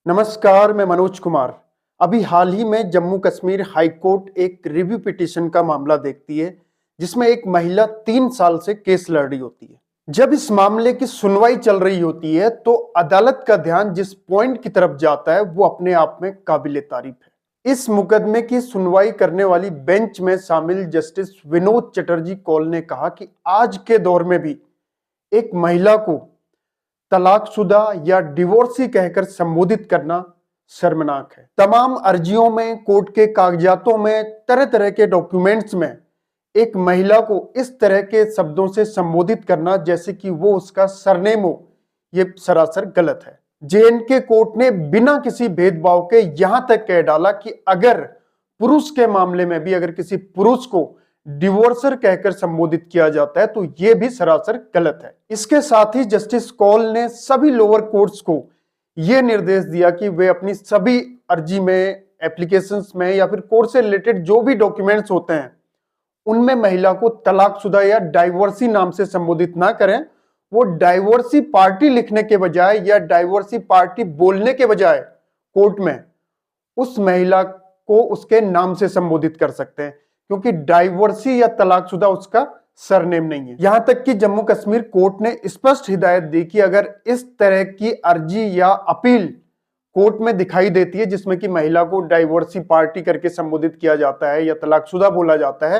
नमस्कार, मैं मनोज कुमार। अभी हाल ही में जम्मू कश्मीर हाई कोर्ट एक रिव्यू पिटीशन का मामला देखती है, जिसमें एक महिला 3 साल से केस लड़ रही होती है। जब इस मामले की सुनवाई चल रही होती है, तो अदालत का ध्यान जिस पॉइंट की तरफ जाता है, वो अपने आप में काबिले तारीफ है। इस मुकदमे की सुनवाई करने वाली बेंच में शामिल जस्टिस विनोद चटर्जी कौल ने कहा कि आज के दौर में भी एक महिला को तलाकशुदा या डिवोर्सी कहकर संबोधित करना शर्मनाक है। तमाम अर्जियों में, कोर्ट के कागजातों में, तरह तरह के डॉक्यूमेंट्स में एक महिला को इस तरह के शब्दों से संबोधित करना जैसे कि वो उसका सरनेम हो, ये सरासर गलत है। जेएनके कोर्ट ने बिना किसी भेदभाव के यहां तक कह डाला कि अगर पुरुष के मामले में भी अगर किसी पुरुष को डिवोर्सर कहकर संबोधित किया जाता है तो यह भी सरासर गलत है। इसके साथ ही जस्टिस कौल ने सभी लोअर कोर्ट्स को यह निर्देश दिया कि वे अपनी सभी अर्जी में, एप्लीकेशंस में या फिर कोर्ट से रिलेटेड जो भी डॉक्यूमेंट्स होते हैं उनमें महिला को तलाकशुदा या डाइवोर्सी नाम से संबोधित ना करें। वो डाइवोर्सी पार्टी लिखने के बजाय या डाइवोर्सी पार्टी बोलने के बजाय कोर्ट में उस महिला को उसके नाम से संबोधित कर सकते हैं, क्योंकि डाइवोर्सी या तलाकशुदा उसका सरनेम नहीं है। यहां तक कि जम्मू कश्मीर कोर्ट ने स्पष्ट हिदायत दी कि अगर इस तरह की अर्जी या अपील कोर्ट में दिखाई देती है जिसमें कि महिला को डाइवोर्सी पार्टी करके संबोधित किया जाता है या तलाकशुदा बोला जाता है,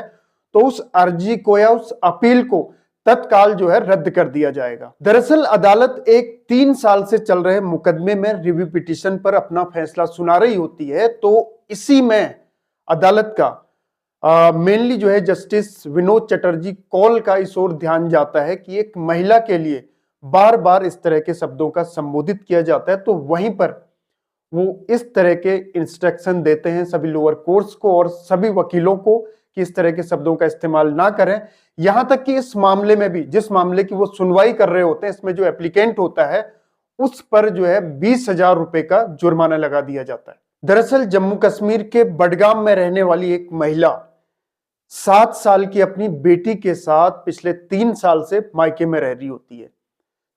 तो उस अर्जी को या उस अपील को तत्काल रद्द कर दिया जाएगा। दरअसल अदालत एक 3 साल से चल रहे मुकदमे में रिव्यू पिटीशन पर अपना फैसला सुना रही होती है, तो इसी में अदालत का मेनली जस्टिस विनोद चटर्जी कौल का इस ओर ध्यान जाता है कि एक महिला के लिए बार बार इस तरह के शब्दों का संबोधित किया जाता है, तो वहीं पर वो इस तरह के इंस्ट्रक्शन देते हैं सभी लोअर कोर्ट्स को और सभी वकीलों को कि इस तरह के शब्दों का इस्तेमाल ना करें। यहां तक कि इस मामले में भी, जिस मामले की वो सुनवाई कर रहे होते हैं, इसमें जो एप्लीकेंट होता है उस पर 20,000 रुपए का जुर्माना लगा दिया जाता है। दरअसल जम्मू कश्मीर के बडगाम में रहने वाली एक महिला 7 साल की अपनी बेटी के साथ पिछले 3 साल से मायके में रह रही होती है।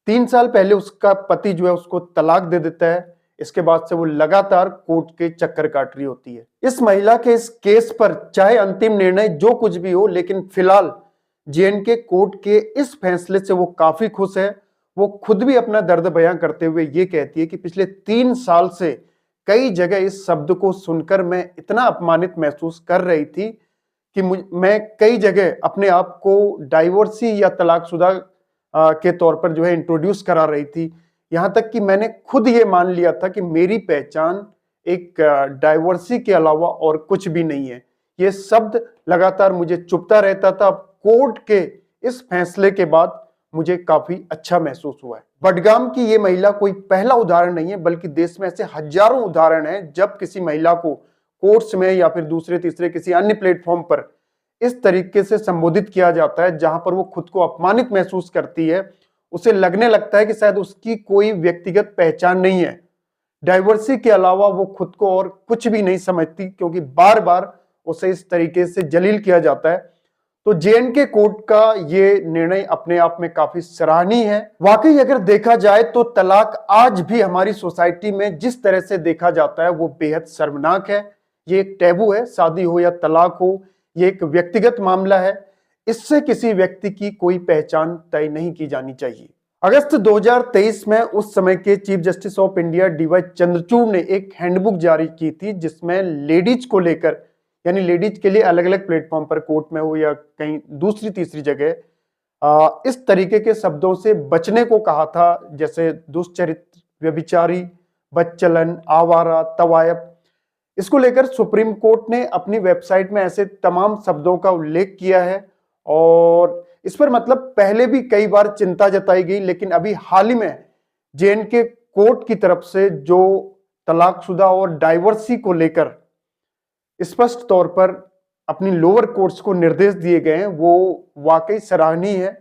3 साल पहले उसका पति उसको तलाक दे देता है। इसके बाद से वो लगातार कोर्ट के चक्कर काट रही होती है। इस महिला के इस केस पर चाहे अंतिम निर्णय जो कुछ भी हो, लेकिन फिलहाल जेएनके कोर्ट के इस फैसले से वो काफी खुश है। वो खुद भी अपना दर्द बयां करते हुए ये कहती है कि पिछले 3 साल से कई जगह इस शब्द को सुनकर मैं इतना अपमानित महसूस कर रही थी कि मैं कई जगह अपने आप को डाइवोर्सी या तलाकशुदा के तौर पर इंट्रोड्यूस करा रही थी। यहां तक कि मैंने खुद ये मान लिया था कि मेरी पहचान एक डाइवोर्सी के अलावा और कुछ भी नहीं है। ये शब्द लगातार मुझे चुभता रहता था। अब कोर्ट के इस फैसले के बाद मुझे काफी अच्छा महसूस हुआ है। बडगाम की ये महिला कोई पहला उदाहरण नहीं है, बल्कि देश में ऐसे हजारों उदाहरण हैं जब किसी महिला को कोर्ट्स में या फिर दूसरे तीसरे किसी अन्य प्लेटफॉर्म पर इस तरीके से संबोधित किया जाता है जहां पर वो खुद को अपमानित महसूस करती है। उसे लगने लगता है कि शायद उसकी कोई व्यक्तिगत पहचान नहीं है। डाइवर्सी के अलावा वो खुद को और कुछ भी नहीं समझती, क्योंकि बार बार उसे इस तरीके से जलील किया जाता है। तो जेएनके कोर्ट का ये निर्णय अपने आप में काफी सराहनीय है। वाकई अगर देखा जाए तो तलाक आज भी हमारी सोसाइटी में जिस तरह से देखा जाता है वो बेहद शर्मनाक है। ये एक टैबू है। शादी हो या तलाक हो, ये एक व्यक्तिगत मामला है। इससे किसी व्यक्ति की कोई पहचान तय नहीं की जानी चाहिए। अगस्त 2023 में उस समय के chief justice of India DY Chandrachud ने एक हैंडबुक जारी की थी जिसमें लेडीज को लेकर, यानी लेडीज के लिए अलग अलग प्लेटफॉर्म पर कोर्ट में हो या कहीं दूसरी तीसरी जगह इस तरीके के शब्दों से बचने को कहा था, जैसे दुष्चरित्र, व्यभिचारी, बदचलन, आवारा, तवायफ। इसको लेकर सुप्रीम कोर्ट ने अपनी वेबसाइट में ऐसे तमाम शब्दों का उल्लेख किया है और इस पर पहले भी कई बार चिंता जताई गई, लेकिन अभी हाल ही में जेएनके कोर्ट की तरफ से जो तलाकशुदा और डाइवोर्सी को लेकर स्पष्ट तौर पर अपनी लोअर कोर्ट्स को निर्देश दिए गए हैं वो वाकई सराहनीय है।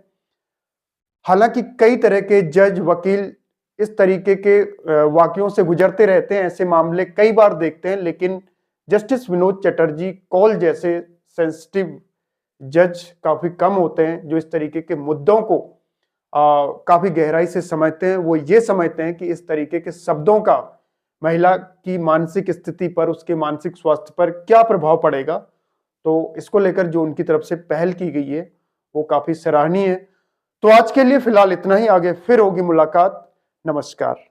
हालांकि कई तरह के जज, वकील इस तरीके के वाकयों से गुजरते रहते हैं, ऐसे मामले कई बार देखते हैं, लेकिन जस्टिस विनोद चटर्जी कौल जैसे सेंसिटिव जज काफी कम होते हैं जो इस तरीके के मुद्दों को काफी गहराई से समझते हैं। वो ये समझते हैं कि इस तरीके के शब्दों का महिला की मानसिक स्थिति पर, उसके मानसिक स्वास्थ्य पर क्या प्रभाव पड़ेगा। तो इसको लेकर जो उनकी तरफ से पहल की गई है वो काफी सराहनीय है। तो आज के लिए फिलहाल इतना ही, आगे फिर होगी मुलाकात। नमस्कार।